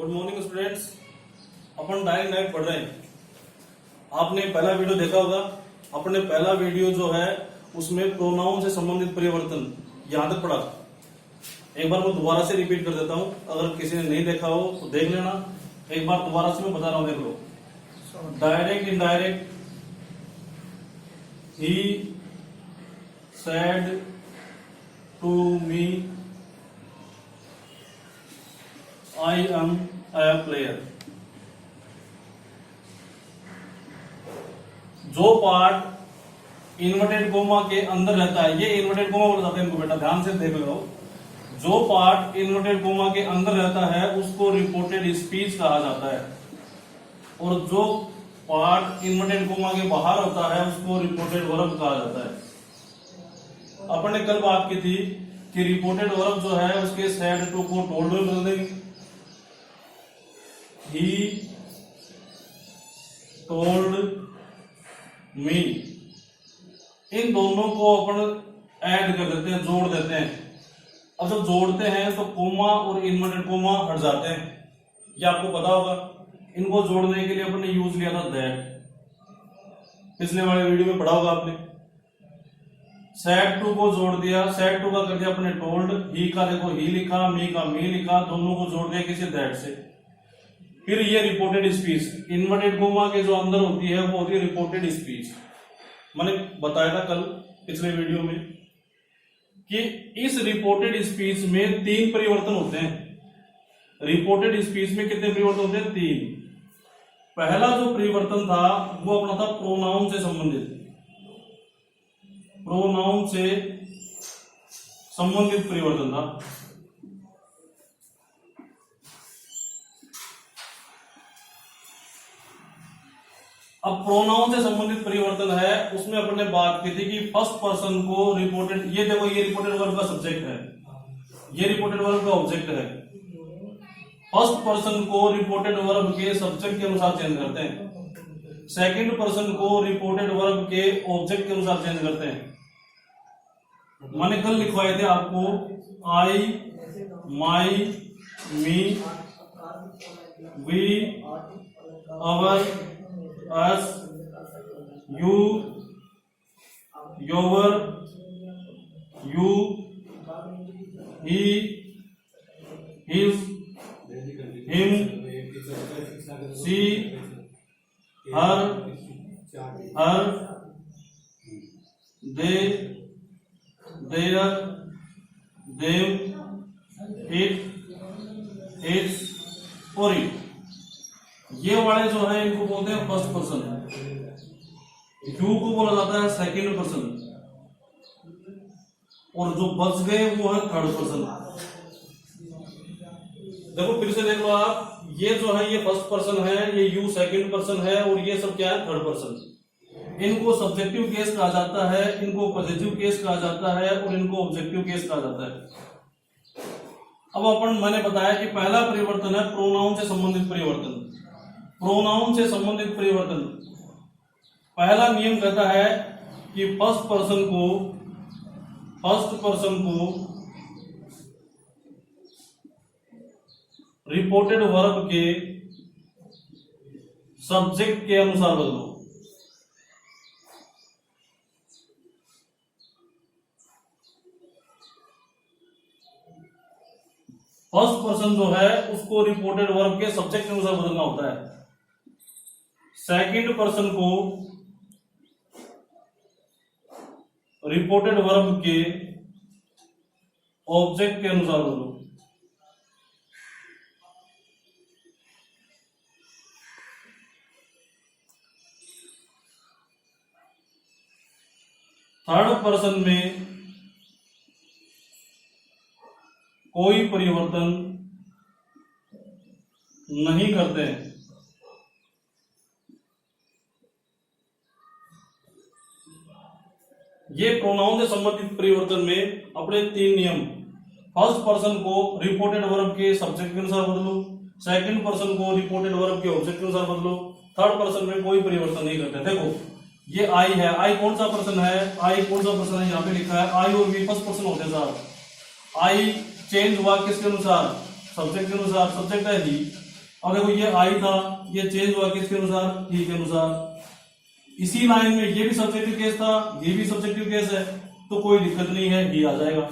Good morning students. अपन direct night पढ़ रहे हैं। आपने पहला वीडियो देखा होगा। अपने पहला वीडियो जो है उसमें प्रोनाउन से संबंधित परिवर्तन यहां तक पढ़ा। एक बार मैं दोबारा से रिपीट कर देता हूं, अगर किसी ने नहीं देखा हो तो देख लेना। एक बार दोबारा से मैं बता रहा हूं, देख लो। Direct indirect, he said to me I am a player. जो पार्ट इन्वर्टेड कोमा के अंदर रहता है, ये इन्वर्टेड कोमा बोला जाता है इनको, बेटा ध्यान से देख लो। जो पार्ट इन्वर्टेड कोमा के अंदर रहता है उसको रिपोर्टेड स्पीच कहा जाता है, और जो पार्ट इन्वर्टेड कोमा के बाहर होता है उसको रिपोर्टेड वर्ब कहा जाता है। अपन ने कल बात की थी कि रिपोर्टेड वर्ब जो है उसके सेड टू को टोल्ड में बदल देंगे। He told me, इन दोनों को अपन ऐड कर देते हैं, जोड़ देते हैं। अब जब जोड़ते हैं तो कोमा और इन्वर्टेड कोमा हट जाते हैं, ये आपको पता होगा। इनको जोड़ने के लिए अपन ने यूज लिया था दैट, पिछले वाले वीडियो में पढ़ा होगा आपने। सेड टू को जोड़ दिया, सेड टू का कर दिया अपने टोल्ड, ही का देखो ही लिखा, मी का मी लिखा, दोनों को जोड़ दिया किसी दैट से। फिर ये रिपोर्टेड स्पीच, इन्वर्टेड कोमा के जो अंदर होती है वो होती है रिपोर्टेड स्पीच। मैंने बताया था कल पिछले वीडियो में कि इस रिपोर्टेड स्पीच में 3 परिवर्तन होते हैं। रिपोर्टेड स्पीच में कितने परिवर्तन होते हैं? 3। पहला जो परिवर्तन था वो अपना था प्रोनाउन से संबंधित, प्रोनाउन से संबंधित परिवर्तन था। अब प्रोनाउन से संबंधित परिवर्तन है, उसमें अपन ने बात की थी कि फर्स्ट पर्सन को रिपोर्टेड, ये देखो ये रिपोर्टेड वर्ब का सब्जेक्ट है, ये रिपोर्टेड वर्ब का ऑब्जेक्ट है। फर्स्ट पर्सन को रिपोर्टेड वर्ब के सब्जेक्ट के अनुसार चेंज करते हैं, सेकंड पर्सन को रिपोर्टेड वर्ब के ऑब्जेक्ट के अनुसार चेंज करते हैं। मैंने कल लिखवाए थे आपको I, my, me, we, our, us, you, your, you, he, his, him, she, her, they, their, them, it, its और it। ये वाले जो है इनको बोलते हैं फर्स्ट पर्सन, यू को बोला जाता है सेकंड पर्सन, और जो बच गए वो है थर्ड पर्सन। देखो फिर से देख लो आप, ये जो है ये फर्स्ट पर्सन है, ये यू सेकंड पर्सन है, और ये सब क्या है? Third person. इनको सब्जेक्टिव केस कहा जाता है, इनको पॉजिटिव केस कहा जाता है, और इनको ऑब्जेक्टिव केस कहा जाता है। अब मैंने बताया कि पहला परिवर्तन है प्रोनाउन से संबंधित परिवर्तन। प्रोनाउन से संबंधित परिवर्तन, पहला नियम कहता है कि फर्स्ट पर्सन को रिपोर्टेड वर्ब के सब्जेक्ट के अनुसार बदलो। फर्स्ट पर्सन जो है उसको रिपोर्टेड वर्ब के सब्जेक्ट के अनुसार बदलना होता है। सेकंड पर्सन को रिपोर्टेड वर्ब के ऑब्जेक्ट के अनुसार बदलो। थर्ड पर्सन में कोई परिवर्तन नहीं करते हैं। ये प्रोनाउन से संबंधित परिवर्तन में अपने 3 नियम, फर्स्ट पर्सन को रिपोर्टेड वर्ब के सब्जेक्ट के अनुसार बदलो, सेकंड पर्सन को रिपोर्टेड वर्ब के ऑब्जेक्ट के अनुसार बदलो, थर्ड पर्सन में कोई परिवर्तन नहीं करते। देखो ये आई है, आई कौन सा पर्सन है? आई कौन सा पर्सन है? यहाँ पे लिखा है आई और वी फर्स्ट पर्सन होते हैं साहब। आई चेंज हुआ किसके अनुसार? सब्जेक्ट के अनुसार। सब्जेक्ट है ही, अब देखो ये आई था, ये चेंज हुआ किसके अनुसार, ही के अनुसार। इसी लाइन में ये भी सब्जेक्टिव केस था, ये भी सब्जेक्टिव केस है, तो कोई दिक्कत नहीं है, ही आ जाएगा।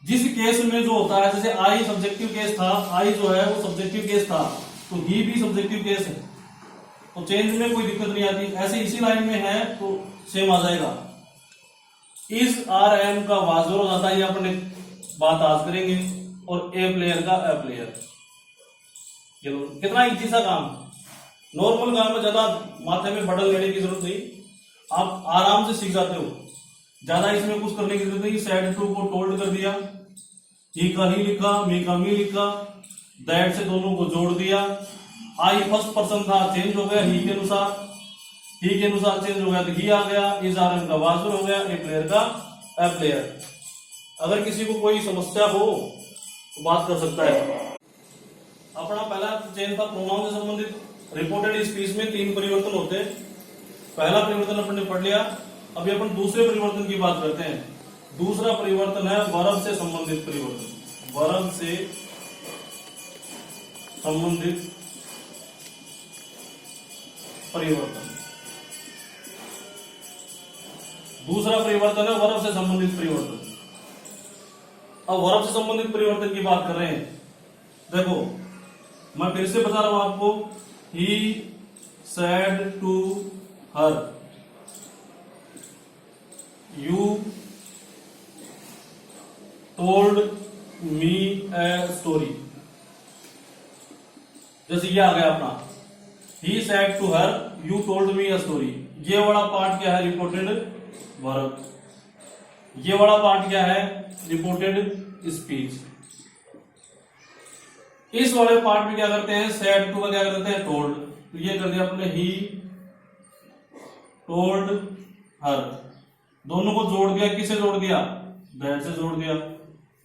जिस केस में जो होता है, जैसे आई सब्जेक्टिव केस था, आई जो है वो सब्जेक्टिव केस था, तो ही भी सब्जेक्टिव केस है, तो चेंज में कोई दिक्कत नहीं आती। ऐसे इसी लाइन में है तो सेम आ जाएगा। इस आर एम का वाजर हो जाता है, ये अपने बात आज करेंगे। और ए प्लेयर का ए प्लेयर, चलो कितना इजी सा काम, नॉर्मल काम में ज्यादा माथे में बर्डन लेने की जरूरत नहीं, आप आराम से सीख जाते हो, ज्यादा इसमें कुछ करने की जरूरत नहीं। सेड टू को टोल्ड कर दिया, ही का ही लिखा, मी का मी लिखा, दैट से दोनों को जोड़ दिया। आई फर्स्ट पर्सन था, चेंज हो गया ही के अनुसार, ही के अनुसार चेंज हो गया तो ही आ गया। इस आर एम का वाजर हो गया, ए प्लेयर का ए प्लेयर। अगर किसी को कोई समस्या हो तो बात कर सकता है। अपना पहला चेंज था प्रोनाउन से संबंधित। रिपोर्टेड स्पीच में 3 परिवर्तन होते हैं। पहला परिवर्तन अपन ने पढ़ लिया, अभी अपन दूसरे परिवर्तन की बात करते हैं। दूसरा परिवर्तन है वर्ब से संबंधित परिवर्तन। वर्ब से संबंधित परिवर्तन, दूसरा परिवर्तन है वर्ब से संबंधित परिवर्तन। अब वर्ब से संबंधित परिवर्तन की बात कर रहे हैं। देखो मैं फिर से बता रहा हूं आपको, he said to her, you told me a story. जैसे ये आ गया अपना, he said to her, you told me a story. ये वाला पार्ट क्या है, रिपोर्टेड वर्ब। ये वाला पार्ट क्या है, रिपोर्टेड स्पीच। इस वाले पार्ट में क्या करते हैं, सेड टू का क्या करते हैं, टोल्ड। तो ये कर दिया अपने, ही टोल्ड हर, दोनों को जोड़ दिया, किसे जोड़ दिया, दैट से जोड़ दिया।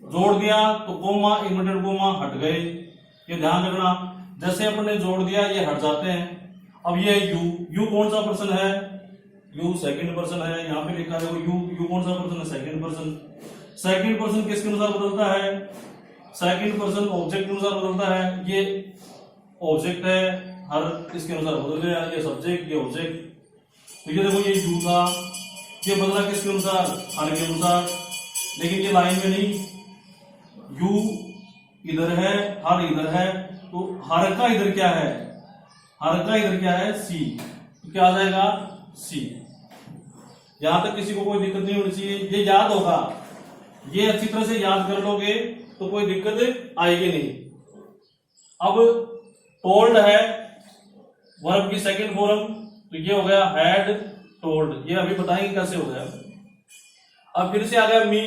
जोड़ दिया तो कोमा, इन्वर्टेड कोमा हट गए, ये ध्यान रखना। जैसे अपन ने जोड़ दिया ये हट जाते हैं। अब ये यू, यू कौन सा पर्सन है, यू सेकंड पर्सन है, यहां पे लिखा है यू कौन सा पर्सन है, सेकंड पर्सन। सेकंड पर्सन किसके अनुसार बदलता है, सेकंड पर्सन ऑब्जेक्ट के अनुसार बदलता है। ये ऑब्जेक्ट है, हर इसके अनुसार बदल गया, ये सब्जेक्ट, ये ऑब्जेक्ट। तो ये देखो ये यू था, ये बदला किसके अनुसार, हर के अनुसार। लेकिन ये लाइन में नहीं, यू इधर है, हर इधर है, तो हर का इधर क्या है, हर का इधर क्या है, सी। तो क्या आ जाएगा, सी। यहां तक किसी को कोई दिक्कत नहीं होनी चाहिए, ये याद होगा, ये अच्छी तरह से याद कर लोगे तो कोई दिक्कत आएगी नहीं। अब टोल्ड है वर्ब की सेकंड फॉर्म, तो ये हो गया हैड टोल्ड, ये अभी बताएंगे कैसे हो गया। अब फिर से आ गया मी।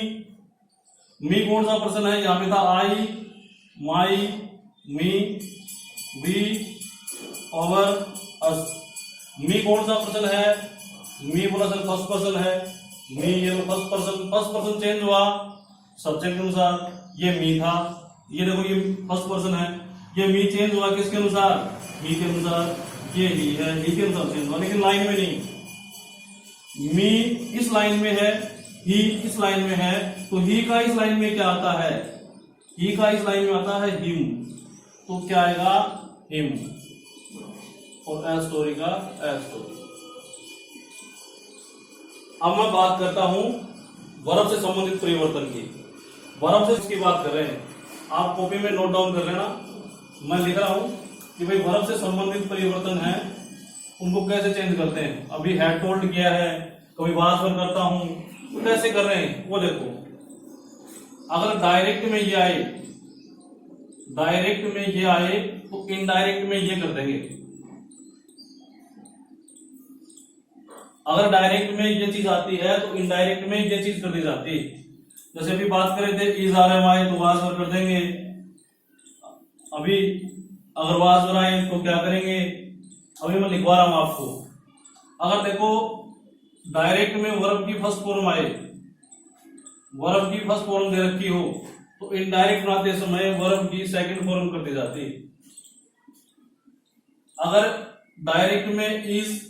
मी कौन सा पर्सन है, यहां पे था आई, माई, मी, वी, ओवर, अस। मी कौन सा पर्सन है, मी बोला सर फर्स्ट पर्सन है, मी, ये first person, first person change हुआ सब्जेक्ट के अनुसार। ये मी था, ये देखो ये फर्स्ट पर्सन है, ये मी चेंज हुआ किसके अनुसार, ही के अनुसार। ये ही है, ही के अनुसार चेंज हुआ, लेकिन लाइन में नहीं। मी इस लाइन में है, ही इस लाइन में है, तो ही का इस लाइन में क्या आता है, ही का इस लाइन में आता है हिम, तो क्या आएगा, हिम। और ए स्टोरी का ए स्टोरी। अब मैं बात करता हूं वर्ब से संबंधित परिवर्तन की। वर्ब से इसकी बात कर रहे हैं, आप कॉपी में नोट डाउन कर लेना। मैं लिख रहा हूं कि भाई वर्ब से संबंधित परिवर्तन है, उनको कैसे चेंज करते हैं। अभी हैड टोल्ड किया है, कभी वाज वर करता हूं, तो कैसे कर रहे हैं वो देखो। अगर डायरेक्ट में ये आए, डायरेक्ट में ये आए तो इनडायरेक्ट में ये कर देंगे। अगर डायरेक्ट में ये चीज आती है तो इनडायरेक्ट में ये चीज कर दी जाती है। जैसे अभी बात कर रहे थे इज आर एम आए तो वाज वर कर देंगे। अभी अगर वाज वर आए तो क्या करेंगे, अभी मैं लिखवा रहा हूं आपको। अगर देखो डायरेक्ट में वर्ब की फर्स्ट फॉर्म आए, वर्ब की फर्स्ट फॉर्म दे रखी हो, तो इनडायरेक्ट बनाते समय वर्ब की सेकंड फॉर्म कर दी जाती। अगर डायरेक्ट में इज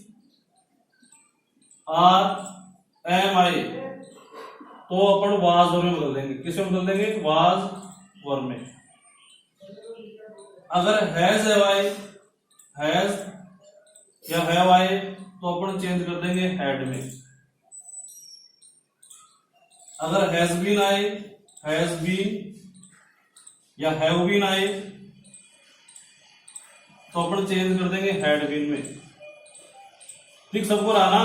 आर एम आई तो अपन वाज वर में बदल देंगे। किसमें बदल देंगे, वाज वर में। अगर हैज या हैव आए तो अपन चेंज कर देंगे हैड में। अगर हैज बीन आए, हैज बीन या हैव बीन आए तो अपन चेंज कर देंगे हैड बीन में। ठीक, सबको रहा ना।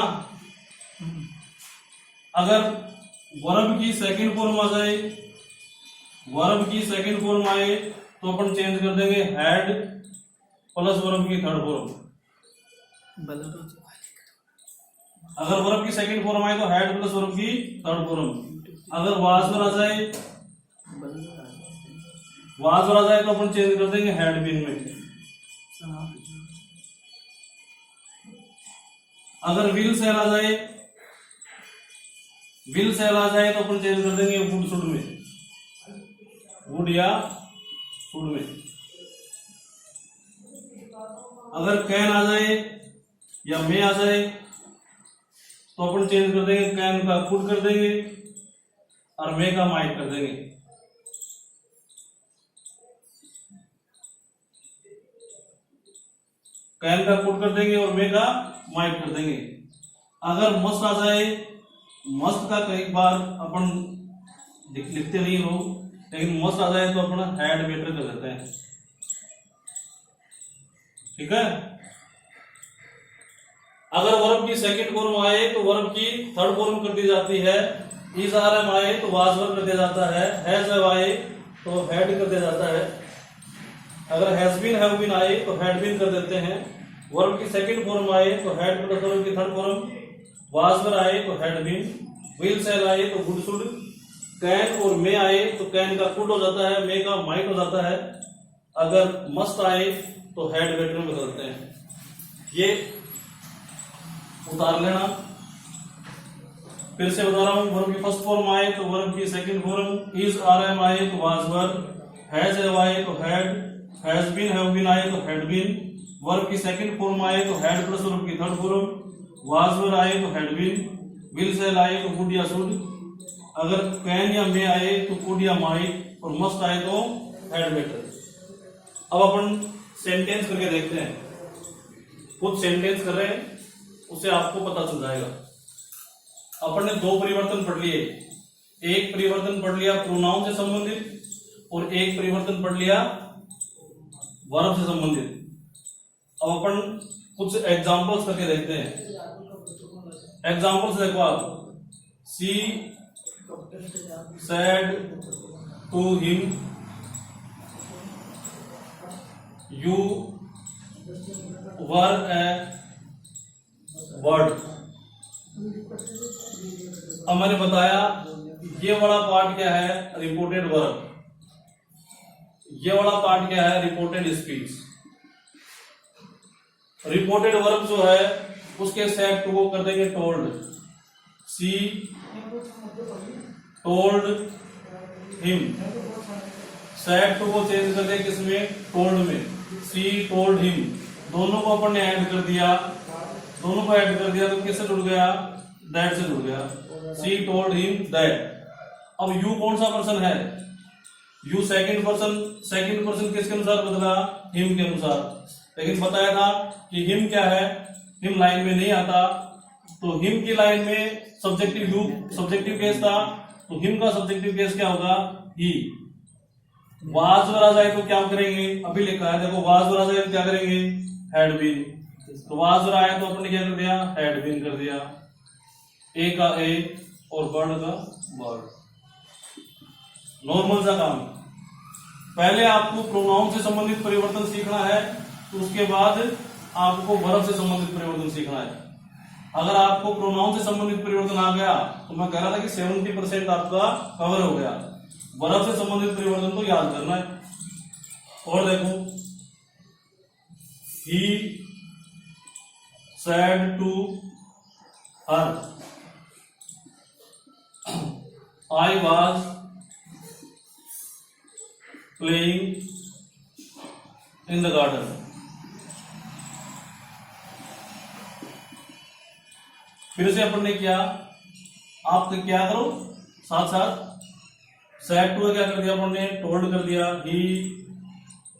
अगर वर्ब की सेकंड फॉर्म आ जाए, वर्ब की सेकंड फॉर्म आए तो अपन चेंज कर देंगे हैड प्लस वर्ब की थर्ड फॉर्म। अगर वर्ब की सेकंड फॉर्म आए तो हैड प्लस वर्ब की थर्ड फॉर्म। अगर वाज पर आ जाए, वाज पर आ जाए तो अपन चेंज कर देंगे हैड बीन में। अगर विल सेल आ जाए, विल सेल आ जाए तो अपन चेंज कर देंगे वुड शुड में, वुड या शुड में। अगर कैन आ जाए या मे आ जाए तो अपन चेंज कर देंगे, कैन का कुड कर देंगे और मे का माइट कर देंगे। कैन का कुड कर देंगे और मे का माइट कर देंगे। अगर मस्ट आ जाए, मस्ट का कई बार अपन लिखते नहीं लोग, लेकिन मस्ट आ जाए तो अपना हैड बेटर कर देते हैं। ठीक है। अगर वर्ब की सेकंड फॉर्म आए तो वर्ब की थर्ड फॉर्म कर दी जाती है। इज आर एम आए तो वाज वर कर दिया जाता है। हैज हैव आए तो हैड कर दिया जाता है। अगर हैज बीन हैव बीन आए तो हैड बीन कर देते हैं। वर्ब की सेकंड फॉर्म आए तो हैड प्लस वर्ब की थर्ड फॉर्म। वाज वर आए तो हैड बीन। विल सेल आए तो वुड शुड। कैन और मे आए तो कैन का कुड हो जाता है, मे का माइट हो जाता है। अगर मस्ट आए तो हैड बेटर में बदलते हैं। ये उतार लेना। फिर से बता रहा हूं, वर्ब की फर्स्ट फॉर्म आए तो वर्ब की second form. Is are am आए तो वाज वर। हैज हैव आए तो had. Has been have been आए तो हैड बीन। वर्ब की सेकंड फॉर्म आए तो हैड प्लस वर्ब की थर्ड फॉर्म। वाज वर आए तो हैड बीन। विल सेल आए तो वुड या शुड। अगर कैन या मे आए तो कुड या माइट और मस्ट आए तो हैड बेटर। अब अपन सेंटेंस करके देखते हैं। खुद सेंटेंस कर रहे हैं, उससे आपको पता चल जाएगा। अपन ने दो परिवर्तन पढ़ लिए। एक परिवर्तन पढ़ लिया प्रोनाउन से संबंधित और एक परिवर्तन पढ़ लिया वर्ब से संबंधित। अब अपन कुछ एग्जांपल्स करके देखते हैं। एग्जांपल्स देखो आप। She said to him, you were a word. अब मैंने बताया ये वाला पार्ट क्या है, रिपोर्टेड वर्ब। ये वाला पार्ट क्या है, रिपोर्टेड स्पीच। रिपोर्टेड वर्ब जो है उसके सेड टू को कर देंगे told. She told him. Said to को चेंज कर देंगे किसमें, टोल्ड में। She told him. दोनों को अपन ने ऐड कर दिया, दोनों को ऐड कर दिया तो किससे जुड़ गया, दैट से जुड़ गया। सी टोल्ड हिम दैट। अब यू कौन सा पर्सन है, you second person. Second person किसके अनुसार बदला, हिम के अनुसार। लेकिन बताया था कि हिम क्या है, हिम लाइन में नहीं आता। तो हिम की लाइन में सब्जेक्टिव यू सब्जेक्टिव केस था, तो हिम का सब्जेक्टिव केस क्या होगा, ही। वाज वर आ जाए तो क्या करेंगे, अभी लिखा है देखो, वाज वर आ जाए तो क्या करेंगे, हैड बीन। तो वाज वर आया तो अपने क्या कर दिया, हैड बीन कर दिया। ए का ए और वर्ड का वर्ड। नॉर्मल सा काम। पहले आपको प्रोनाउन से संबंधित परिवर्तन सीखना है, तो उसके बाद आपको वर्ब से संबंधित परिवर्तन सीखना है। अगर आपको प्रोनाउन से संबंधित परिवर्तन आ गया तो मैं कह रहा था कि 70% आपका कवर हो गया। वर्ब से संबंधित परिवर्तन तो याद करना है। और देखो, he said to her, I was playing in the garden. फिर से अपन ने किया, आप क्या करो साथ साथ। सेड टू क्या कर दिया अपन ने, टोल्ड कर दिया। ही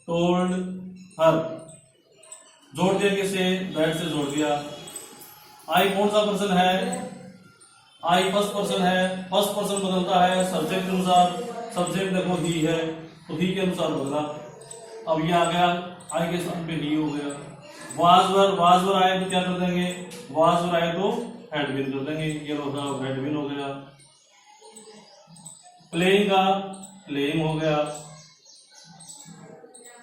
टोल्ड हर, जोड़ दिया किसे, दैट से जोड़ दिया। आई कौन सा पर्सन है, आई फर्स्ट पर्सन है, फर्स्ट पर्सन बदलता है सब्जेक्ट के अनुसार, सब्जेक्ट देखो ही है तो ही के अनुसार बदला। अब ये आ गया आई के स्थान पे ही हो गया। वाजवर आए तो क्या कर देंगे, वाजवर आए तो हैड बीन कर देंगे, ये होगा हैड बीन हो गया। प्लेइंग का प्लेइंग हो गया।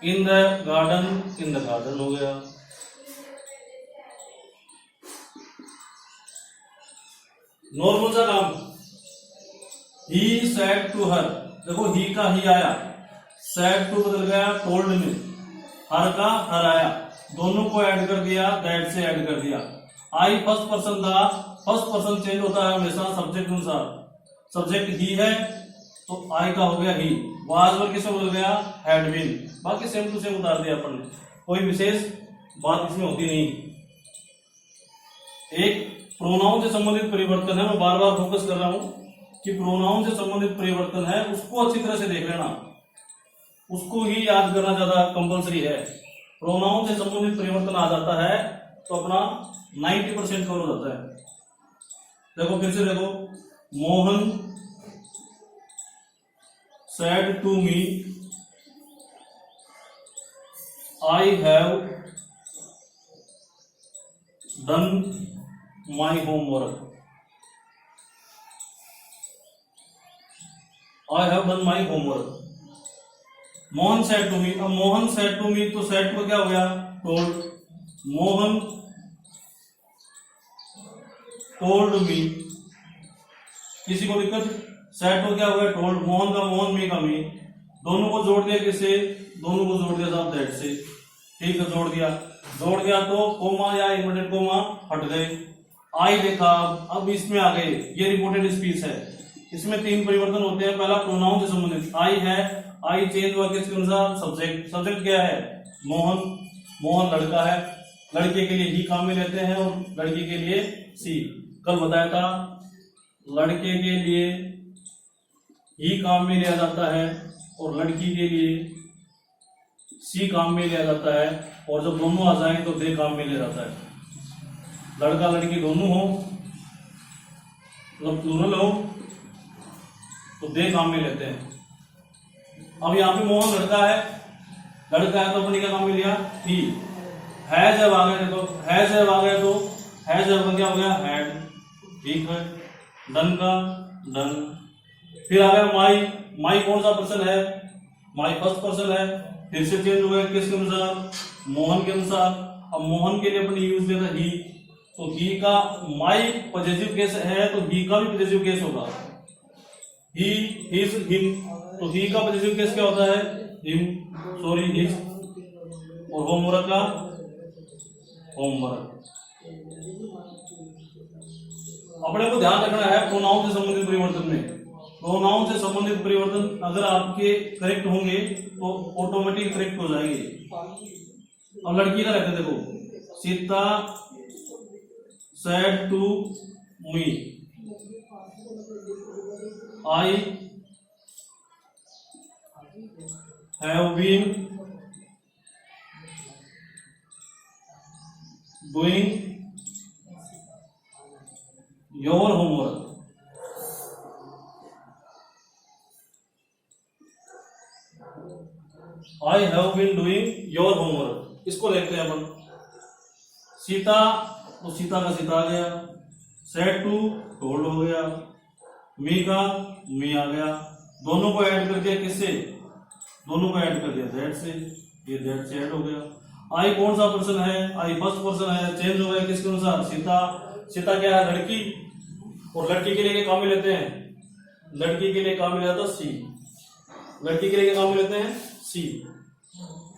इन द गार्डन हो गया। नॉर्मल सा काम, ही सेड टू हर, देखो ही का ही आया, सेड टू बदल गया टोल्ड में, हर का हर आया, दोनों को ऐड कर दिया, दैट से ऐड कर दिया। आई फर्स्ट पर्सन था, फर्स्ट पर्सन चेंज होता है हमेशा सब्जेक्ट अनुसार, सब्जेक्ट ही है तो आई का हो गया ही। वाज किससे बदल गया, हैड बीन। बाकी सेम टू सेम उतार दिया अपन ने, कोई विशेष बात इसमें होती नहीं। एक प्रोनाउन से संबंधित परिवर्तन है, मैं बार बार फोकस कर रहा हूं कि प्रोनाउन से संबंधित परिवर्तन है, उसको अच्छी तरह से देख लेना, उसको ही याद करना ज्यादा कंपलसरी है। प्रोनाउन से संबंधित परिवर्तन आ जाता है तो अपना 90% कवर हो जाता है। देखो फिर से देखो, Mohan said to me I have done my homework, I have done my homework। Mohan said to me, अब मोहन said to me तो said को क्या हो गया, told। मोहन told me, किसी को दिक्कत, सेट को क्या हो गया टोल्ड, मोहन का मोहन, मी का मी, दोनों को जोड़ दिया किससे, दोनों को जोड़ दिया साहब दैट से, ठीक है, जोड़ दिया तो कोमा या इन्वर्टेड कोमा हट गए। आई देखा, अब इसमें आ गए, ये रिपोर्टेड स्पीच है, इसमें 3 परिवर्तन होते हैं। पहला प्रोनाउन से संबंधित, आई है, आई चेंज हुआ किसके अनुसार, सब्जेक्ट क्या है, मोहन लड़का है, लड़के के लिए ही काम में लेते हैं और लड़की के लिए सी। कल बताया था लड़के के लिए ही काम में लिया जाता है और लड़की के लिए सी काम में लिया जाता है, और जब दोनों आ जाए तो दे काम में लिया जाता है। लड़का लड़की दोनों हो, मतलब प्लूरल हो तो दे काम में लेते हैं। अब यहाँ पे मोहन लड़का है तो अपने क्या काम में लिया, ही है। जब आ गए तो है, जब आ गए तो है, जब क्या हो गया, हैड, ठीक है। डन का डन। फिर आ गया माई कौन सा पर्सन है, माई फर्स्ट पर्सन है, फिर से चेंज हो गया किसके अनुसार, मोहन के अनुसार। अब मोहन के लिए अपने यूज किया था ही, तो ही का माई पॉजिटिव केस है तो ही का भी पॉजिटिव केस होगा, ही हिज हिम, तो ही का पॉजिटिव केस क्या होता है, हिम, सॉरी हिज। और होमवर्क का होमवर्क। अपने को ध्यान रखना है प्रोनाउन से संबंधित परिवर्तन में, प्रोनाउन से संबंधित परिवर्तन अगर आपके करेक्ट होंगे तो ऑटोमेटिक करेक्ट हो जाएंगे। अब लड़की का रहता है, देखो, Sita said to me I have been doing your homework. I have been doing your homework, इसको लिखते हैं अपन। सीता तो सीता का सीता आ गया, सेड टू टोल्ड हो गया, मी का मी आ गया, दोनों को ऐड कर दिया किससे, दोनों को ऐड कर दिया दैट से, ये दैट से ऐड हो गया। आई कौन सा पर्सन है, आई फर्स्ट पर्सन है, चेंज हो गया किसके अनुसार, सीता क्या है, लड़की, और लड़की के लिए काम में लेते हैं, लड़की के लिए काम में लेता सी, लड़की के लिए काम में लेते हैं सी,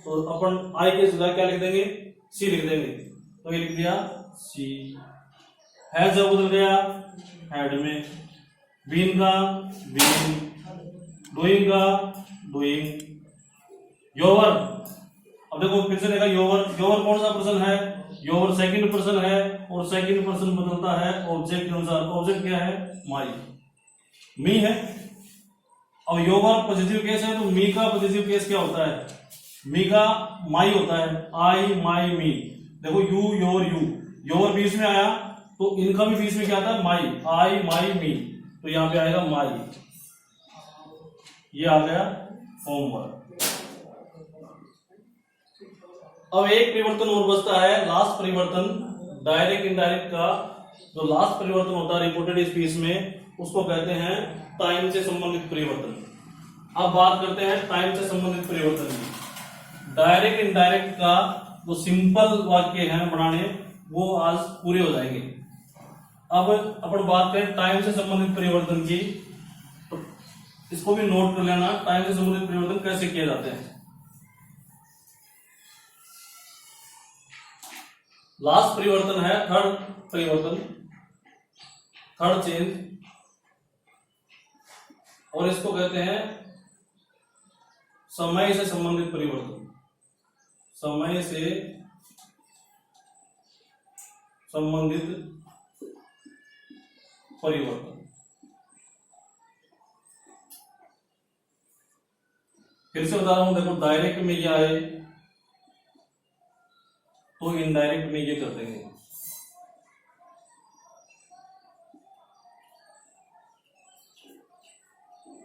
तो अपन आई के जगह क्या लिख देंगे, सी लिख देंगे, तो ये लिख दिया सी। है जब बदल गया हैड में, बीन का बीन, डूइंग का डूइंग, योवर। अब देखो फिर से देखा, योवर कौन सा पर्सन है, योवर सेकंड पर्सन है, और सेकंड पर्सन बदलता है ऑब्जेक्ट के अनुसार। ऑब्जेक्ट क्या है, माई, मी है। अब योवर पॉजिटिव केस है तो मी का पॉजिटिव केस क्या होता है, मी का माई होता है, आई माई मी। देखो यू योर बीच में आया तो इनका भी बीच में क्या आता है, माई, आई माई मी, तो यहां पे आएगा माई। ये आ गया होमवर्क। अब एक परिवर्तन और बचता है, लास्ट परिवर्तन डायरेक्ट इनडायरेक्ट का। जो लास्ट परिवर्तन होता है रिपोर्टेड स्पीच में, उसको कहते हैं टाइम से संबंधित परिवर्तन। अब बात करते हैं टाइम से संबंधित परिवर्तन की। डायरेक्ट इनडायरेक्ट का जो सिंपल वाक्य हैं बनाने, वो आज पूरे हो जाएंगे। अब अपन बात करें टाइम से संबंधित परिवर्तन की, तो इसको भी नोट कर लेना, टाइम से संबंधित परिवर्तन कैसे किए जाते हैं। लास्ट परिवर्तन है थर्ड परिवर्तन, थर्ड चेंज, और इसको कहते हैं समय से संबंधित परिवर्तन। समय से संबंधित परिवर्तन। फिर से बता रहा हूं, देखो डायरेक्ट में ये आए तो इनडायरेक्ट में ये कर देंगे।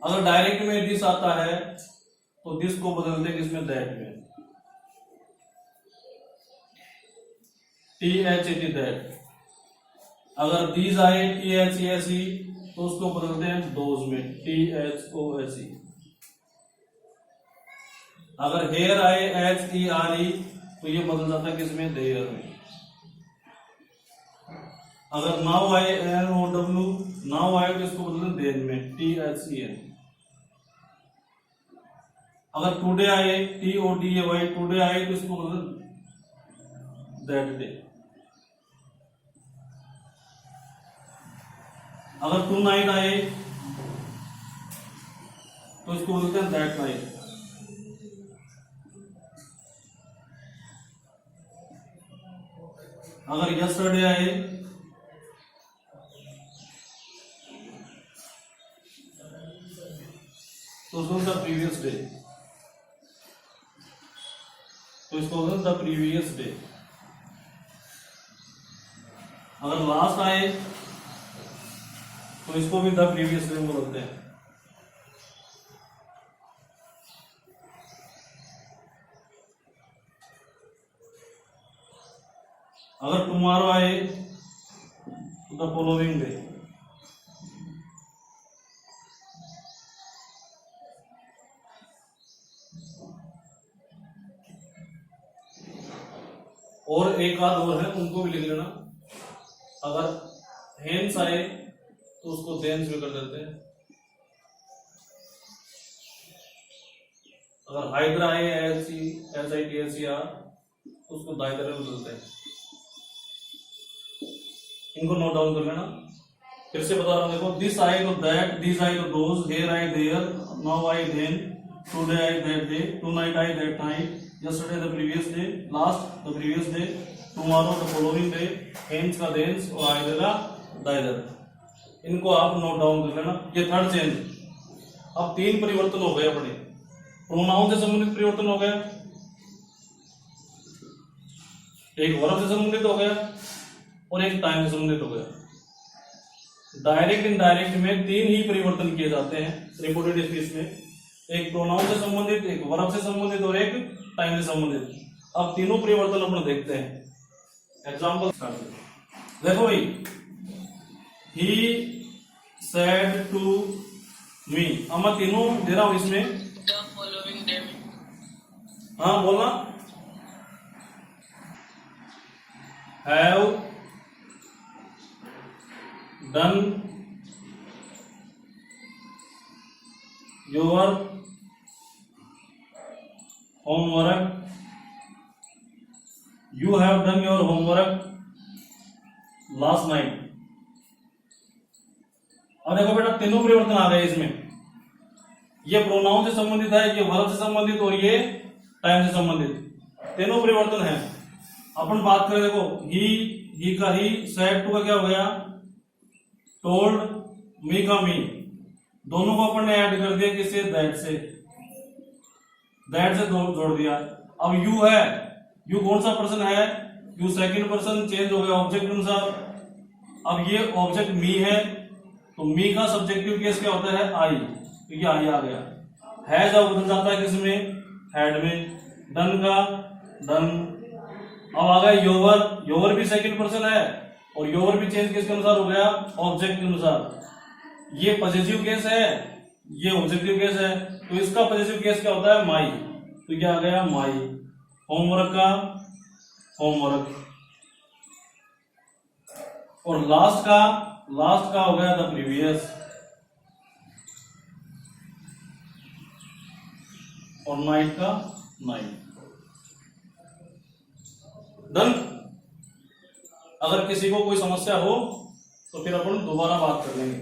अगर डायरेक्ट में दिस आता है तो दिस को बदलते हैं किसमें, दैट में, THAT दैट। अगर दीज आए THESE तो उसको बदलते हैं दोज में, THOSE। अगर हेयर आए HERE तो ये बदल जाता है किसमें, देयर में। अगर नाउ आए NOW, नाउ आए तो इसको बदलते हैं देन में, THEN। अगर टुडे आए TODAY, टुडे आए तो इसको बदलते दैट डे। अगर टू नाइट आए तो इसको बोलते हैं दैट नाइट। अगर यस्टरडे आए तो उसको द प्रीवियस डे, तो इसको बोलते हैं द प्रीवियस डे। अगर लास्ट आए तो इसको भी द प्रीवियस डे बोलते हैं। अगर टुमारो आए तो द फॉलोइंग डे। और एक आध और है, उनको भी लिख लेना। अगर हेंस आए तो उसको देंस भी कर देते हैं। अगर हाइड्रा आए HIDRA तो उसको दाइदर में बदलते हैं। इनको नोट डाउन कर लेना। फिर से बता रहा हूं, देखो दिस आए तो दैट, दिस आए तो दोज, हेयर आए देयर, नाउ आए देन, टुडे आए दैट डे, टू नाइट आए that night, yesterday the previous day, last the previous day, tomorrow the following day, hence का thence और either का neither। इनको आप नोट डाउन कर लेना। ये थर्ड चेंज। अब तीन परिवर्तन हो गए अपने। प्रोनाउन से संबंधित परिवर्तन हो गया, एक वर्ब से संबंधित हो गया और एक टाइम से संबंधित हो गया। डायरेक्ट इनडायरेक्ट में तीन ही परिवर्तन किए जाते हैं रिपोर्टेड स्पीच में, एक प्रोनाउन से संबंधित, एक वर्ब से संबंधित और एक टाइम से संबंधित। अब तीनों परिवर्तन अपन देखते हैं। एग्जाम्पल देखो भाई, ही सेड टू मी। अब मैं तीनों दे रहा हूं इसमें, हाँ बोलना। Have done your homework, you have done your homework last night. अब देखो बेटा, तीनों परिवर्तन आ गए इसमें। ये प्रोनाउन से संबंधित है, ये वर्ब से संबंधित और ये टाइम से संबंधित। तीनों परिवर्तन है। अपन बात करें, देखो ही का ही, सेड टू का क्या हो गया, टोल्ड, मी का मी, दोनों को अपन ने ऐड कर दिया किससे, दैट से। दैट से जोड़ दिया। अब यू है, यू कौन सा पर्सन है, यू सेकंड पर्सन, चेंज हो गया ऑब्जेक्ट के अनुसार। अब ये ऑब्जेक्ट मी है, तो मी का सब्जेक्टिव केस क्या होता है, आई, तो ये आई आ गया। है जब बदल जाता है किसमें, हैड में। डन का डन। अब आ गया योवर, योवर भी सेकंड पर्सन है और योवर भी चेंज किसके अनुसार हो गया, ऑब्जेक्ट के अनुसार। ये पॉजिटिव केस है, ये ऑब्जेक्टिव केस है, तो इसका पॉजिटिव केस क्या होता है, माई, तो क्या आ गया, माई। होमवर्क का होमवर्क। और लास्ट का हो गया द प्रीवियस, और नाइट का नाइट। डन। अगर किसी को कोई समस्या हो तो फिर अपन दोबारा बात कर लेंगे,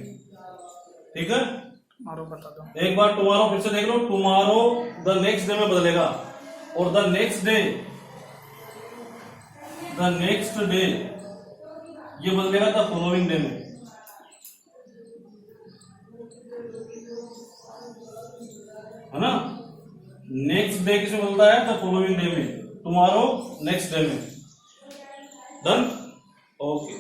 ठीक है। टुमारो बता दो एक बार टुमारो फिर से देख लो। टुमारो द नेक्स्ट डे में बदलेगा, और द नेक्स्ट डे ये बदलेगा द फॉलोइंग डे में, है ना। नेक्स्ट डे किसमें बदलता है, द फॉलोइंग डे में। टुमारो नेक्स्ट डे में। Done, okay.